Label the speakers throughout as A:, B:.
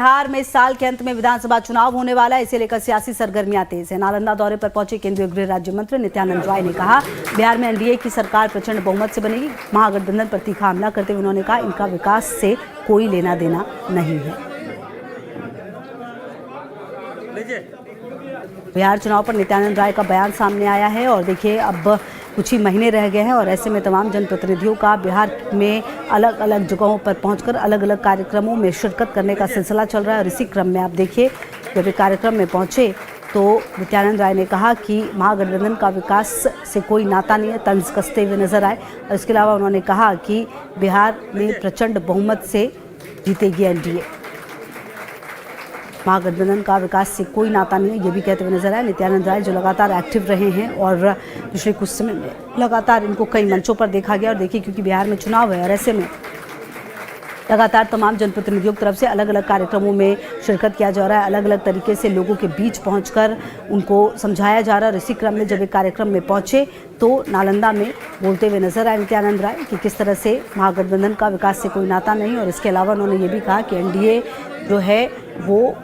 A: बिहार में इस साल के अंत में विधानसभा चुनाव होने वाला है, इसे लेकर सियासी सरगर्मियां तेज है। नालंदा दौरे पर पहुंचे केंद्रीय गृह राज्य मंत्री नित्यानंद राय ने कहा, बिहार में एनडीए की सरकार प्रचंड बहुमत से बनेगी। महागठबंधन पर तीखा हमला करते हुए उन्होंने कहा, इनका विकास से कोई लेना देना नहीं है। बिहार चुनाव पर नित्यानंद राय का बयान सामने आया है और देखिए अब कुछ ही महीने रह गए हैं और ऐसे में तमाम जनप्रतिनिधियों का बिहार में अलग अलग जगहों पर पहुंचकर अलग अलग कार्यक्रमों में शिरकत करने का सिलसिला चल रहा है। और इसी क्रम में आप देखिए, जब ये कार्यक्रम में पहुंचे तो नित्यानंद राय ने कहा कि महागठबंधन का विकास से कोई नाता नहीं है, तंज कसते हुए नजर आए। और इसके अलावा उन्होंने कहा कि बिहार में प्रचंड बहुमत से जीतेगी एनडीए, महागठबंधन का विकास से कोई नाता नहीं है, ये भी कहते हुए नजर आए नित्यानंद राय, जो लगातार एक्टिव रहे हैं और पिछले कुछ समय में लगातार इनको कई मंचों पर देखा गया। और देखिए, क्योंकि बिहार में चुनाव है और ऐसे में लगातार तमाम जनप्रतिनिधियों की तरफ से अलग अलग कार्यक्रमों में शिरकत किया जा रहा है, अलग अलग तरीके से लोगों के बीच पहुंचकर उनको समझाया जा रहा है। और इसी क्रम में जब एक कार्यक्रम में पहुंचे तो नालंदा में बोलते हुए नजर आए नित्यानंद राय कि किस तरह से महागठबंधन का विकास से कोई नाता नहीं। और इसके अलावा उन्होंने ये भी कहा कि एनडीए जो है वो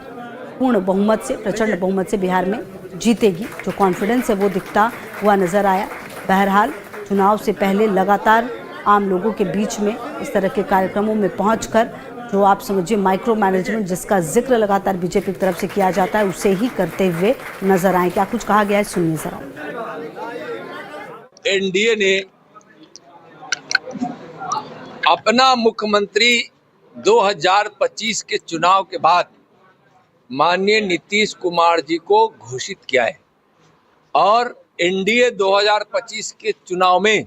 A: पूर्ण बहुमत से, प्रचंड बहुमत से बिहार में जीतेगी। जो कॉन्फिडेंस है वो दिखता हुआ नजर आया। बहरहाल चुनाव से पहले लगातार आम लोगों के बीच में इस तरह के कार्यक्रमों में पहुंचकर जो आप समझिए माइक्रो मैनेजमेंट जिसका जिक्र लगातार बीजेपी की तरफ से किया जाता है, उसे ही करते हुए नजर आए। क्या कुछ कहा गया है, सुनिए जरा।
B: एनडीए ने अपना मुख्यमंत्री 2025 के चुनाव के बाद माननीय नीतीश कुमार जी को घोषित किया है और एनडीए 2025 के चुनाव में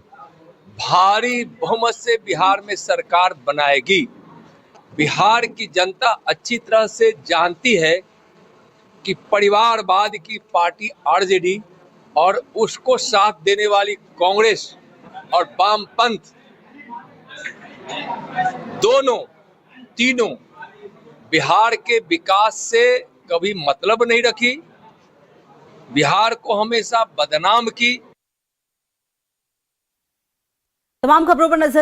B: भारी बहुमत से बिहार में सरकार बनाएगी। बिहार की जनता अच्छी तरह से जानती है कि परिवारवाद की पार्टी आरजेडी और उसको साथ देने वाली कांग्रेस और वामपंथ तीनों बिहार के विकास से कभी मतलब नहीं रखी, बिहार को हमेशा बदनाम की।
A: तमाम खबरों पर नजर